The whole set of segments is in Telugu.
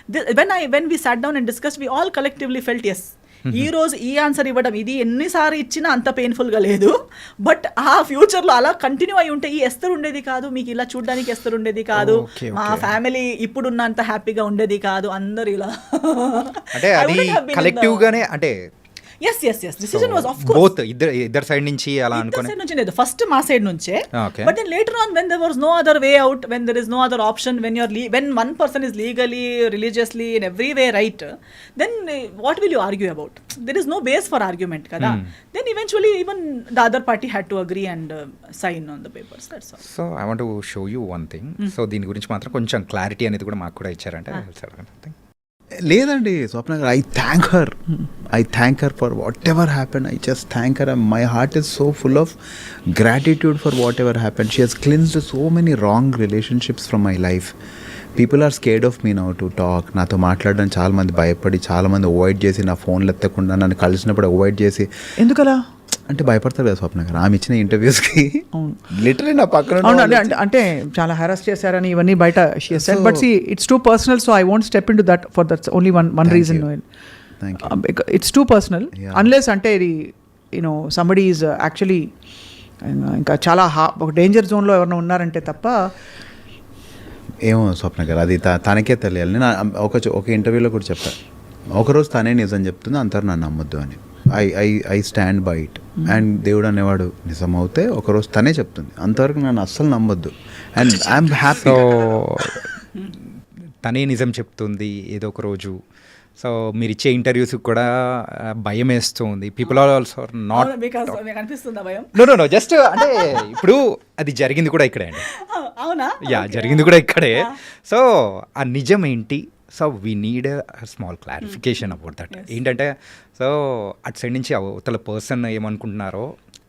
when we sat down and discussed, we all collectively felt yes. ఈ రోజు ఈ ఆన్సర్ ఇవ్వడం ఇది ఎన్నిసార్లు ఇచ్చినా అంత పెయిన్ఫుల్గా లేదు. బట్ ఆ ఫ్యూచర్లో అలా కంటిన్యూ అయి ఉంటే ఈ ఎస్తరు ఉండేది కాదు, మీకు ఇలా చూడడానికి ఎస్తరు ఉండేది కాదు, మా ఫ్యామిలీ ఇప్పుడున్నంత హ్యాపీగా ఉండేది కాదు, అందరు ఇలా అంటే అది కలెక్టివ్ గానే అంటే yes decision was of course both ఇద్దరు సైడ్ నుంచి అలా అనుకోని సైడ్ నుంచి లేదు, ఫస్ట్ మా సైడ్ నుంచే. But then later on when there was no other way out, when there is no other option, when one person is legally, religiously in every way right, then what will you argue about? There is no base for argument kada. Then eventually even the other party had to agree and sign on the papers, that's all. So I want to show you one thing. So దీని గురించి మాత్రం కొంచెం క్లారిటీ అనేది కూడా మాకు కూడా ఇచ్చారంటే లేదండి Swapna garu, I thank her for whatever happen. I just thank her. My heart is so full of gratitude for whatever happen. She has cleansed so many wrong relationships from my life. People are scared of me now to talk. నాతో మాట్లాడడం చాలామంది భయపడి, చాలామంది అవాయిడ్ చేసి, నా ఫోన్లు ఎత్తకుండా నన్ను కలిసినప్పుడు అవాయిడ్ చేసి. ఎందుకలా అంటే భయపడతారు కదా స్వప్న గారు, ఆమె ఇచ్చిన ఇంటర్వ్యూస్కి లిటరలీ నా పక్కన అంటే చాలా హెరాస్ చేశారని ఇవన్నీ బయట but see it's too personal, so I won't step into that for that's only one reason. It's too personal unless అంటే ఇది యూనో సంబడీ ఈజ్ యాక్చువల్లీ ఇంకా చాలా ఒక డేంజర్ జోన్లో ఎవరైనా ఉన్నారంటే తప్ప. ఏమో స్వప్న గారు, అది తనకే తెలియాలి. నేను ఒక ఇంటర్వ్యూలో కూడా చెప్పాను, ఒకరోజు తనే నిజం చెప్తుంది, అంటారు నన్ను నమ్మొద్దు అని. I stand by it. And దేవుడు అనేవాడు నిజం అవుతే ఒకరోజు తనే చెప్తుంది, అంతవరకు నన్ను అస్సలు నమ్మొద్దు. And I'm happy. సో తనే నిజం చెప్తుంది ఏదో ఒక రోజు. సో మీరు ఇచ్చే ఇంటర్వ్యూస్ కూడా భయం వేస్తుంది. People are also not know just అంటే ఇప్పుడు అది జరిగింది కూడా ఇక్కడే అండి. అవునా? యా, జరిగింది కూడా ఇక్కడే. సో ఆ నిజం ఏంటి? So we need small clarification about that. ఏంటంటే సో అటు సైడ్ నుంచి అవతల పర్సన్ ఏమనుకుంటున్నారో,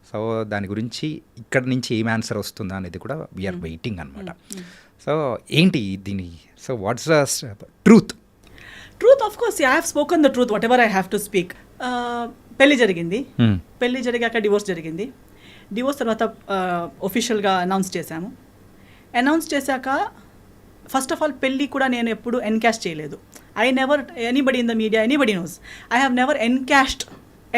సో దాని గురించి ఇక్కడ నుంచి ఏం ఆన్సర్ వస్తుందా అనేది కూడా వీఆర్ వెయిటింగ్ అనమాట. సో ఏంటి దీని, so what's the truth? Of course I have spoken the truth what I have to speak. పెళ్లి జరిగింది, పెళ్లి జరిగాక డివోర్స్ జరిగింది. డివోర్స్ తర్వాత ఒఫిషియల్గా అనౌన్స్ చేశాము. అనౌన్స్ చేశాక ఫస్ట్ ఆఫ్ ఆల్ పెళ్ళి కూడా నేను ఎప్పుడు ఎన్కాష్ చేయలేదు. I never, anybody in the media, anybody knows, I have never encashed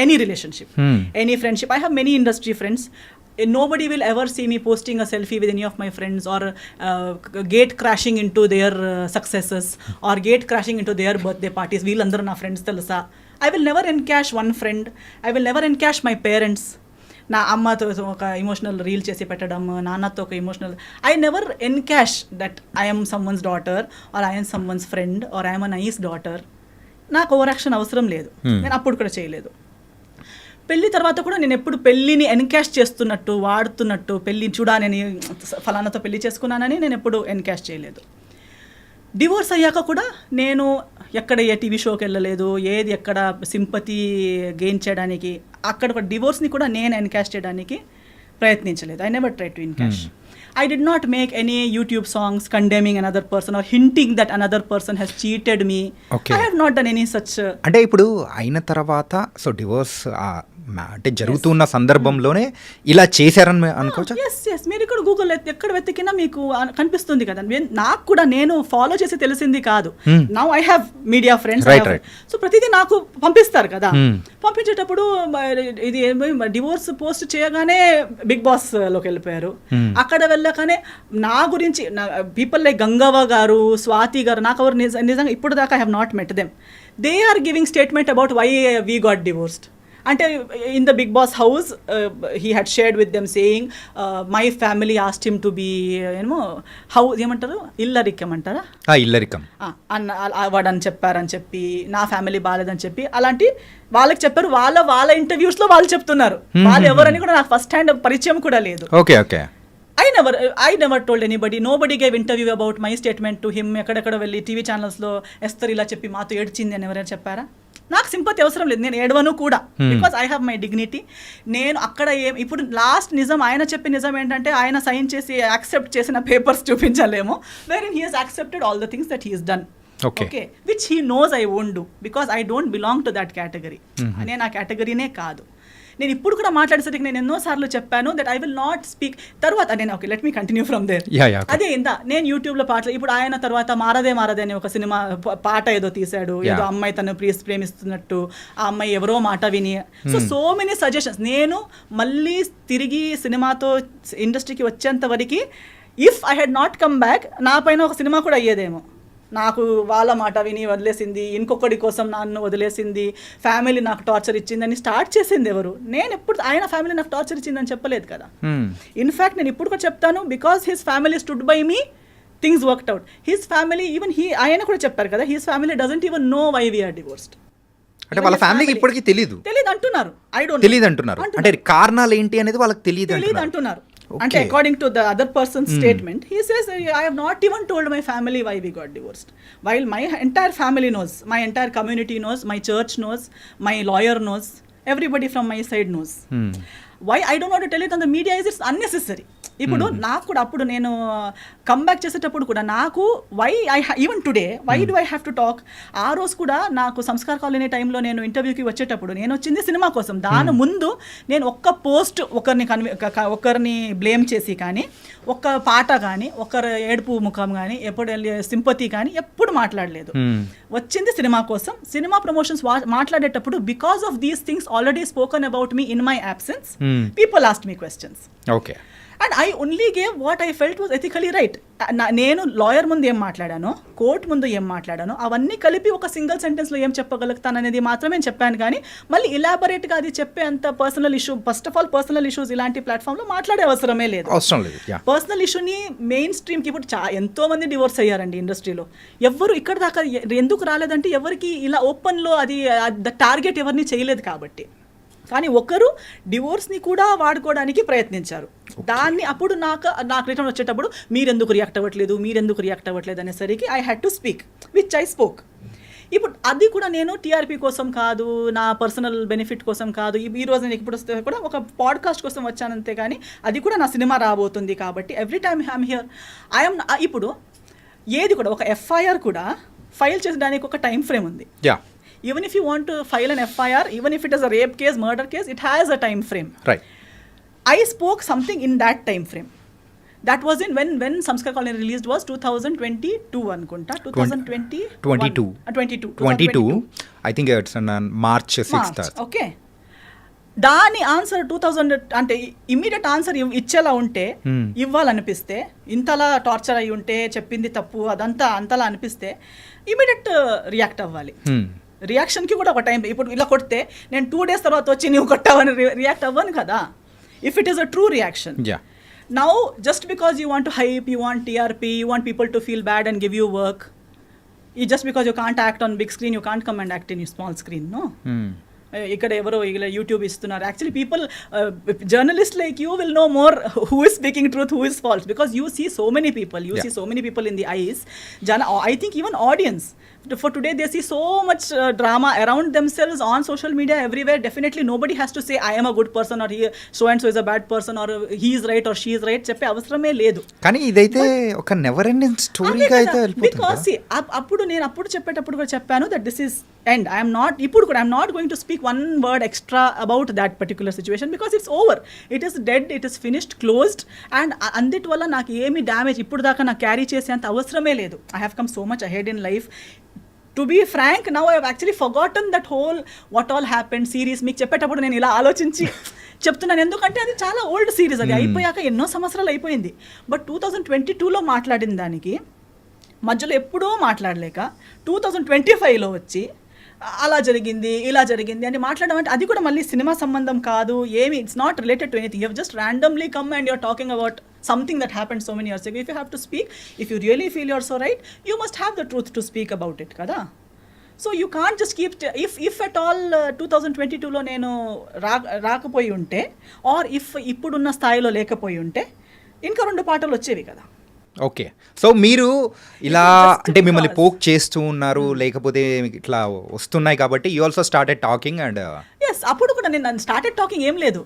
any relationship, any friendship. I have many industry friends. Nobody will ever see me posting a selfie with any of my friends or gate crashing into their successes or gate crashing into their birthday parties. వీళ్ళందరూ నా ఫ్రెండ్స్ తెలుసా. I will never encash one friend. I will never encash my parents. నా అమ్మతో ఒక ఇమోషనల్ రీల్ చేసి పెట్టడం, నాన్నతో ఒక emotional. I never encash that I'm someone's daughter or I'm someone's friend or I'm a nice daughter. నాకు ఓవర్ యాక్షన్ అవసరం లేదు, నేను అప్పుడు కూడా చేయలేదు. పెళ్ళి తర్వాత కూడా నేను ఎప్పుడు పెళ్ళిని ఎన్కాష్ చేస్తున్నట్టు, వాడుతున్నట్టు, పెళ్ళి చూడాలని ఫలానాతో పెళ్లి చేసుకున్నానని నేను ఎప్పుడు ఎన్కాష్ చేయలేదు. డివోర్స్ అయ్యాక కూడా నేను ఎక్కడ ఏ టీవీ షోకి వెళ్ళలేదు, ఏది ఎక్కడ సింపతి గెయిన్ చేయడానికి, అక్కడ ఒక డివోర్స్ని కూడా నేను ఎన్కాష్ చేయడానికి ప్రయత్నించలేదు. I never try to encash. I did not make any YouTube songs condemning another person or hinting that another person has cheated me. Okay. I have not done any such. అంటే ఇప్పుడు అయిన తర్వాత సో డివోర్స్ అంటే జరుగుతున్న సందర్భంలోనే ఇలా చేశారని అనుకోవచ్చు. ఎస్ మీరు ఇక్కడ గూగుల్ ఎక్కడ వెతికినా మీకు కనిపిస్తుంది కదా. నాకు కూడా నేను ఫాలో చేసి తెలిసింది కాదు. Now I have media friends, so ప్రతిదీ నాకు పంపిస్తారు కదా. పంపించేటప్పుడు ఇది డివోర్స్ పోస్ట్ చేయగానే బిగ్ బాస్ లోకి వెళ్ళిపోయారు. అక్కడ వెళ్ళగానే నా గురించి పీపుల్ లైక్ గంగవ్వ గారు, స్వాతి గారు, నాకు ఎవరు నిజంగా ఇప్పుడు దాకా I have not met them. They are giving statement about why we got divorced. అంటే in the Bigg Boss house he had shared with them saying my family asked him to be ఏమో హౌస్ ఏమంటారు, ఇల్లరికం అంటారా, ఇల్లరికం అన్న వాడని చెప్పారని చెప్పి, నా ఫ్యామిలీ బాగాలేదని చెప్పి అలాంటి వాళ్ళకి చెప్పారు. వాళ్ళ ఇంటర్వ్యూస్లో వాళ్ళు చెప్తున్నారు. వాళ్ళు ఎవరని కూడా నాకు ఫస్ట్ హ్యాండ్ పరిచయం కూడా లేదు. Okay okay. I never told anybody. Nobody gave interview about my statement to him. ఎక్కడెక్కడ వెళ్ళి టీవీ ఛానల్స్లో ఎస్తర్ ఇలా చెప్పి మాతో ఏడ్చింది అని ఎవరైనా చెప్పారా? నాకు సింపతి అవసరం లేదు, నేను ఏడవను కూడా. Because I have my dignity. నేను అక్కడ ఇప్పుడు లాస్ట్ నిజం, ఆయన చెప్పిన నిజం ఏంటంటే ఆయన సైన్ చేసి యాక్సెప్ట్ చేసిన పేపర్స్ చూపించలేము, where in he he's accepted all the things that he he's done. Okay, which he knows I won't do because I don't belong to that category. నేను ఆ కేటగిరీనే కాదు. నేను ఇప్పుడు కూడా మాట్లాడేసరికి నేను ఎన్నోసార్లు చెప్పాను that I will not speak. తర్వాత నేను okay let me continue from there. అదే నేను యూట్యూబ్లో పాటలు ఇప్పుడు ఆయన తర్వాత మారదే అని ఒక సినిమా పాట ఏదో తీశాడు, ఏదో అమ్మాయి తను ప్రేమిస్తున్నట్టు, ఆ అమ్మాయి ఎవరో మాట విని, సో మెనీ సజెషన్స్. నేను మళ్ళీ తిరిగి సినిమాతో ఇండస్ట్రీకి వచ్చేంత వరకు if I had not come back నా పైన ఒక సినిమా కూడా అయ్యేదేమో. నాకు వాళ్ళ మాట విని వదిలేసింది, ఇంకొకటి కోసం నన్ను వదిలేసింది, ఫ్యామిలీ నాకు టార్చర్ ఇచ్చిందని స్టార్ట్ చేసింది ఎవరు? నేను ఎప్పుడు ఆయన ఫ్యామిలీ నాకు టార్చర్ ఇచ్చిందని చెప్పలేదు కదా. ఇన్ఫ్యాక్ట్ నేను ఇప్పుడు కూడా చెప్తాను, because his family stood by me, things worked out. His family even ఆయన కూడా చెప్పారు కదా, his family doesn't even know why we're divorced. అంటే వాళ్ళ ఫ్యామిలీకి ఇప్పటికీ తెలియదు అంటున్నారు. ఐ డోంట్ తెలియదు అంటున్నారు. అంటే కారణాలు ఏంటి అనేది వాళ్ళకి తెలియదు అంటున్నారు. అంటే according to the other person's statement, he says I have not even told my family why we got divorced, while my entire family knows, my entire community knows, my church knows, my lawyer knows, everybody from my side knows. Why I don't want to tell it on the media is it's unnecessary. ఇప్పుడు నాకు కూడా అప్పుడు నేను కమ్బ్యాక్ చేసేటప్పుడు కూడా నాకు why even today why do I have to talk. ఆ రోజు కూడా నాకు సంస్కార్ కాలనీ టైంలో నేను ఇంటర్వ్యూకి వచ్చేటప్పుడు నేను వచ్చింది సినిమా కోసం. దాని ముందు నేను ఒక్క పోస్ట్ ఒకరిని బ్లేమ్ చేసి కానీ, ఒక్క పాట కానీ, ఒకరు ఏడుపు ముఖం కానీ, ఎప్పుడు సింపతి కానీ ఎప్పుడు మాట్లాడలేదు. వచ్చింది సినిమా కోసం. సినిమా ప్రమోషన్స్ మాట్లాడేటప్పుడు because of these things already spoken about me in my absence, people asked me questions. Okay. And I only gave what I felt was ethically right. నేను లాయర్ ముందు ఏం మాట్లాడానో, కోర్ట్ ముందు ఏం మాట్లాడానో అవన్నీ కలిపి ఒక సింగిల్ సెంటెన్స్లో ఏం చెప్పగలుగుతాను అనేది మాత్రమే చెప్పాను. కానీ మళ్ళీ ఇలాబొరేట్గా అది చెప్పే అంత personal issue, first of all personal issues ఇలాంటి ప్లాట్ఫామ్లో మాట్లాడే అవసరమే లేదు. పర్సనల్ ఇష్యూని మెయిన్ స్ట్రీమ్కి ఇప్పుడు ఎంతో మంది డివోర్స్ అయ్యారండి ఇండస్ట్రీలో. ఎవరు ఇక్కడ దాకా ఎందుకు రాలేదంటే ఎవరికి ఇలా ఓపెన్లో అది టార్గెట్ ఎవరిని చేయలేదు కాబట్టి. కానీ ఒకరు డివోర్స్ని కూడా వాడుకోవడానికి ప్రయత్నించారు. దాన్ని అప్పుడు నాకు రిటర్న్ వచ్చేటప్పుడు మీరెందుకు రియాక్ట్ అవ్వట్లేదు అనేసరికి I had to speak which I spoke. ఇప్పుడు అది కూడా నేను టీఆర్పీ కోసం కాదు, నా పర్సనల్ బెనిఫిట్ కోసం కాదు. ఈ రోజు నేను ఇప్పుడు వస్తే కూడా ఒక పాడ్కాస్ట్ కోసం వచ్చానంతే, కానీ అది కూడా నా సినిమా రాబోతుంది కాబట్టి ఎవ్రీ టైమ్ ఐఎమ్ హియర్. ఇప్పుడు ఏది కూడా ఒక ఎఫ్ఐఆర్ కూడా ఫైల్ చేసడానికి ఒక టైం ఫ్రేమ్ ఉంది. Even if you want to file an FIR, even if it is a rape case, murder case, it has a time frame. Right. I spoke something in that time frame. That was in when Samskar Colony released was 2022 anukunta. 2022. I think it's on March 6th. Okay. దాని ఆన్సర్ 2000 అంటే ఇమ్మీడియట్ ఆన్సర్ ఇచ్చేలా ఉంటే, ఇవ్వాలనిపిస్తే, ఇంతలా టార్చర్ అయి ఉంటే, చెప్పింది తప్పు అదంతా అంతలా అనిపిస్తే ఇమ్మీడియట్ రియాక్ట్ అవ్వాలి. రియాక్షన్కి కూడా ఒక టైం. ఇప్పుడు ఇలా కొడితే నేను 2 days తర్వాత వచ్చి నువ్వు కొట్టావని రియాక్ట్ అవ్వను కదా, if it is a true reaction. Now just because you want to hype, you want TRP, you want people to feel bad and give you work, just because you can't act on big screen, you can't come and act in you small screen. No, ఇక్కడ ఎవరో ఇలా యూట్యూబ్ ఇస్తున్నారు. Actually people, journalist like you will know more who is speaking truth, who is false, because you see so many people in the eyes. I think even audience for today they see so much drama around themselves on social media everywhere. Definitely nobody has to say I am a good person or he so and so is a bad person or he is right or she is right చెప్పే అవసరమే లేదు. కానీ ఇదైతే ఒక నెవర్ ఎండింగ్ స్టోరీగా అయితే వెళ్ళిపోతుంది. బికాస్ అప్పుడు చెప్పేటప్పుడు కూడా చెప్పాను that this is end. I am not going to speak one word extra about that particular situation because it's over. It is dead, it is finished, closed, and అందుటి వల్ల నాకు ఏమి డ్యామేజ్ ఇప్పుడు దాకా నాకు క్యారీ చేసేంత అవసరమే లేదు. I have come so much ahead in life. To be frank, now I have actually forgotten that whole what all happened series. మీకు చెప్పేటప్పుడు నేను ఇలా ఆలోచించి చెప్తున్నాను, ఎందుకంటే అది చాలా ఓల్డ్ సిరీస్, అది అయిపోయాక ఎన్నో సంవత్సరాలు అయిపోయింది. బట్ 2022లో మాట్లాడిన దానికి మధ్యలో ఎప్పుడూ మాట్లాడలేక 2025లో వచ్చి అలా జరిగింది ఇలా జరిగింది అని మాట్లాడడం అంటే అది కూడా మళ్ళీ సినిమా సంబంధం కాదు ఏమి. It's not related to anything. You have just randomly come and you're talking about something that happened so many years ago. If you have to speak, if you really feel you're so right, you must have the truth to speak about it kada. So you can't just keep if at all 2022లో నేను రాకపోయి ఉంటే or if ఇప్పుడున్న స్థాయిలో లేకపోయి ఉంటే ఇంకా 2 పాటలు వచ్చేవి కదా. ఓకే, సో మీరు ఇలా అంటే మిమ్మల్ని పోక్ చేస్తూ ఉన్నారు, లేకపోతే ఇట్లా వస్తున్నాయి కాబట్టి you also started talking and yes అప్పుడు కూడా నేను స్టార్టెడ్ టాకింగ్ ఏం లేదు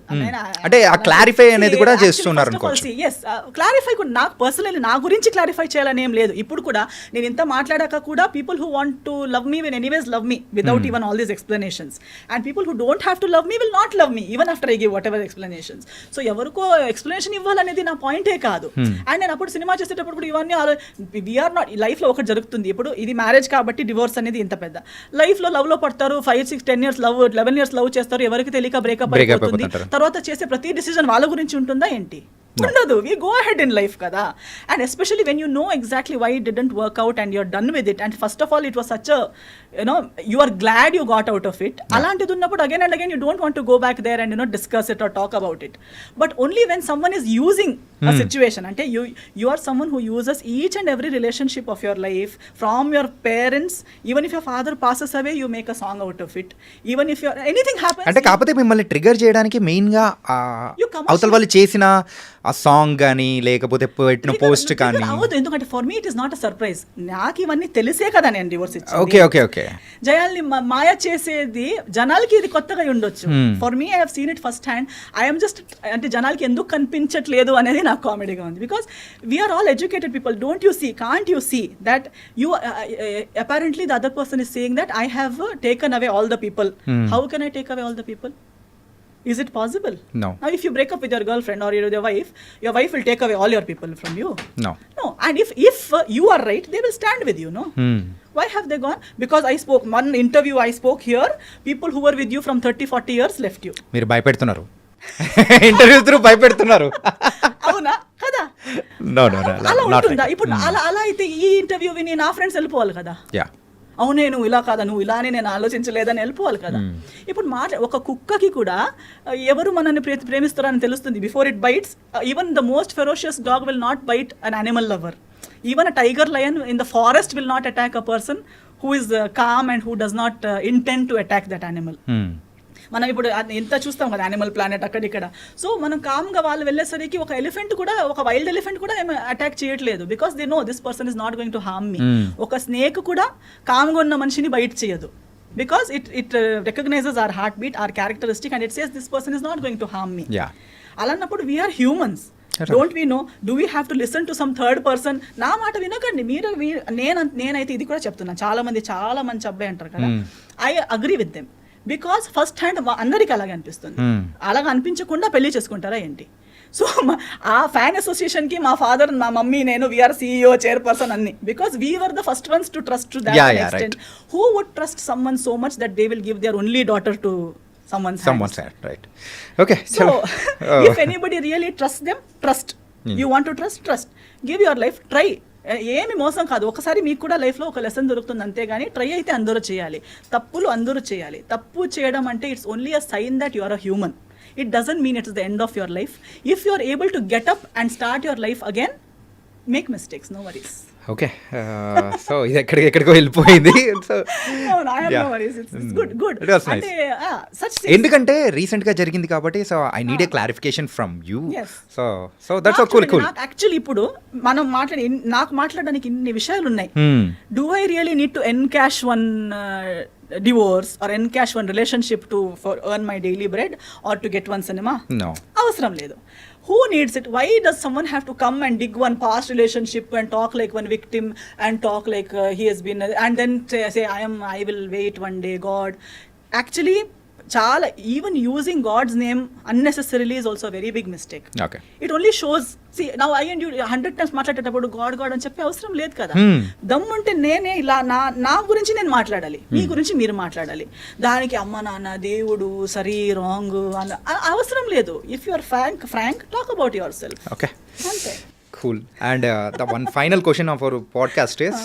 అంటే ఆ clarify అనేది కూడా చేస్తున్నారు అనుకోవచ్చు. ఎస్ క్లారిఫై కూడా నాకు పర్సనల్లీ నా గురించి క్లారిఫై చేయాలని ఏం లేదు. ఇప్పుడు కూడా నేను ఇంత మాట్లాడాక కూడా people who want to love me will anyways love me without even all these explanations, and people who don't have to love me will not love me even after I give what ever explanations. So ఎవరికో ఎక్స్ప్లెనేషన్ ఇవ్వాలనేది నా పాయింటే కాదు. అండ్ నేను అప్పుడు సినిమా చేసేటప్పుడు కూడా ఇవన్నీ వీఆర్ నాట్ లైఫ్లో ఒకటి జరుగుతుంది. ఇప్పుడు ఇది మ్యారేజ్ కాబట్టి డివోర్స్ అనేది ఇంత పెద్ద, లైఫ్లో లవ్లో పడతారు, 5, 6, 10 years లవ్, 11 years లవ్ చేస్తారు, ఎవరికి తెలియక బ్రేకప్ అయిపోతుంది. తర్వాత చేసే ప్రతి డిసిజన్ వాళ్ళ గురించి ఉంటుందా ఏంటి? ఉండదు. We go ahead in life కదా. And especially when you know exactly why it didn't work out and you're done with it, and first of all it was such you are glad you got out of it. అలాంటిది ఉన్నప్పుడు again and again you don't want to go back there and discuss it or talk about it. But only when someone is using a situation, అంటే you are someone who uses each and every relationship of your life, from your parents, even if your father passes away you make a song out of it, even if anything happens. అంటే కాకపోతే మిమ్మల్ని ట్రిగర్ చేయడానికి మెయిన్గా అవతల వాళ్ళు చేసిన ఆ సాంగ్ కానీ లేకపోతే పెట్టిన పోస్ట్ కానీ అవదు. ఎందుకంటే for me it is not a surprise. నాకు ఇవన్నీ తెలిసే కదా నేను డివోర్స్ ఇచ్చింది. ఓకే ఓకే ఓకే జయాల్ని మాయ చేసేది జనాలకి ఇది కొత్తగా ఉండొచ్చు. For me I have seen it first hand. I'm just అంటే జనాలకి ఎందుకు కనిపించట్లేదు అనేది నాకు కామెడీగా ఉంది. Because we're all educated people. Don't you see, can't you see that you apparently the other person is saying that I have taken away all the people. How can I take away all the people? Is it possible? No. Now if you break up with your girlfriend or your wife will take away all your people from you. No. And if you are right, they will stand with you, no? Why have they gone? Because I spoke one interview I spoke here, people who were with you from 30-40 years left you. మీరు భయపెడుతున్నారు, ఇంటర్వ్యూ త్రూ భయపెడుతున్నారు. అవునా కదా? No, అలా ఉంటుందా? ఇప్పుడు అలా అయితే ఈ ఇంటర్వ్యూ విని నా ఫ్రెండ్స్ వెళ్ళిపోవాలి కదా. యా అవునే నువ్వు ఇలా కాదా, నువ్వు ఇలానే నేను ఆలోచించలేదని వెళ్ళిపోవాలి కదా. ఇప్పుడు ఒక కుక్కకి కూడా ఎవరు మనల్ని ప్రేమిస్తారని తెలుస్తుంది before it bites. Even the most ferocious dog will not bite an animal lover. Even a tiger lion in the forest will not attack a person who is calm and who does not intend to attack that animal. మనం ఇప్పుడు ఎంత చూస్తాం కదా యానిమల్ ప్లానెట్ అక్కడిక్కడ. సో మనం కామ్గా వాళ్ళు వెళ్ళేసరికి ఒక ఎలిఫెంట్ కూడా, ఒక వైల్డ్ ఎలిఫెంట్ కూడా ఏమి అటాక్ చేయట్లేదు. Because they know this person is not going to harm me. ఒక స్నేక్ కూడా కామ్గా ఉన్న మనిషిని బైట్ చేయదు. Because it recognises our heart beat, our characteristic, and it says this person is not going to harm me. అలాన్నప్పుడు we're humans. Don't we know, do we have to listen to some third person? నా మాట వినకండి మీరు. నేనైతే ఇది కూడా చెప్తున్నా, చాలా మంచి అబ్బాయి అంటారు కదా, I agree with them. Because first hand అందరికీ అలాగే అనిపిస్తుంది. అలాగ అనిపించకుండా పెళ్లి చేసుకుంటారా ఏంటి? సో ఆ ఫ్యాన్ అసోసియేషన్కి మా ఫాదర్, మా మమ్మీ, నేను వీఆర్ CEO, చైర్పర్సన్ అన్ని. Because we were the first ones to trust to that extent. Who would trust someone so much that they will give their only daughter to someone's hand, right? Okay, so if anybody really trusts them, trust. You want to trust, give your life, try. ఏమి మోసం కాదు. ఒకసారి మీకు కూడా లైఫ్లో ఒక లెసన్ దొరుకుతుంది అంతేగాని ట్రై అయితే అందరూ చేయాలి, తప్పులు అందరూ చేయాలి. తప్పు చేయడం అంటే it's only a sign that you are a human. It doesn't mean it's the end of your life. If you are able to get up and start your life again, make mistakes, no worries. Okay, so ఇది ఎక్కడికో వెళ్ళిపోయింది. సో ఎందుకంటే రీసెంట్ గా జరిగింది కాబట్టి, so I need a clarification from you. So that's cool. Actually ఇప్పుడు మనం నాకు మాట్లాడడానికి ఇన్ని విషయాలు ఉన్నాయి. Do I really need to encash one divorce or encash one relationship for earn my daily bread or to get one cinema? No. Avasaram ledu. Who needs it? Why does someone have to come and dig one past relationship and talk like one victim and talk like he has been and then say I will wait one day, God? Actually, చాలా even using God's name unnecessarily is also very big mistake. It only shows, see now I and you 100 times మాట్లాడేటప్పుడు గాడ్ అని చెప్పే అవసరం లేదు కదా. దమ్ముంటే నేనే ఇలా నా గురించి నేను మాట్లాడాలి, మీ గురించి మీరు మాట్లాడాలి. దానికి అమ్మ నాన్న దేవుడు సరి రాంగ్ అని అవసరం లేదు. If you are frank talk about yourself. Okay, అంతే. Cool. And the one final question of our podcast is,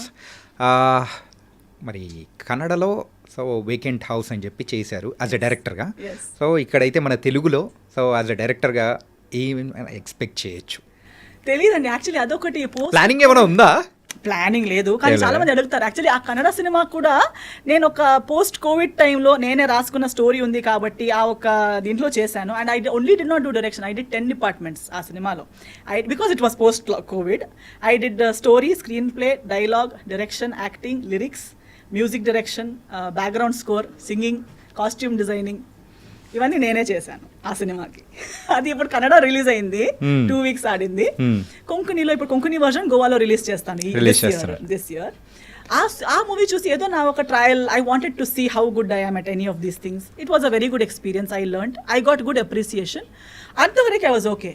మరి కన్నడలో సో వేకెంట్ హౌస్ అని చెప్పి చేశారు యాజ్ ఎ డైరెక్టర్గా. సో ఇక్కడైతే మన తెలుగులో సో యాజ్ ఎ డైరెక్టర్గా ఏమైనా ఎక్స్పెక్ట్ చేయొచ్చు? తెలియదండి యాక్చువల్లీ. అదొకటి ప్లానింగ్ ఏమైనా ఉందా? ప్లానింగ్ లేదు, కానీ చాలా మంది అడుగుతారు. యాక్చువల్లీ ఆ కన్నడ సినిమా కూడా నేను ఒక పోస్ట్ కోవిడ్ టైంలో నేనే రాసుకున్న స్టోరీ ఉంది కాబట్టి ఆ ఒక దీంట్లో చేశాను. And I only did not do direction, I did 10 departments ఆ సినిమాలో. Because it was post Covid. I did story, screen play, dialogue, direction, acting, lyrics, music direction, background score, singing, costume designing, ఇవన్నీ నేనే చేశాను ఆ సినిమాకి. అది ఇప్పుడు కన్నడ రిలీజ్ అయింది, 2 weeks ఆడింది. కొంకణిలో ఇప్పుడు కొంకణి వర్షన్ గోవాలో రిలీజ్ చేస్తాను దిస్ ఇయర్. ఆ మూవీ చూసి ఏదో నా ఒక trial, I wanted to see how good I am at any of these things. It was a very good experience. I learned, I got good appreciation. అంతవరకు ఐ వాజ్ ఓకే.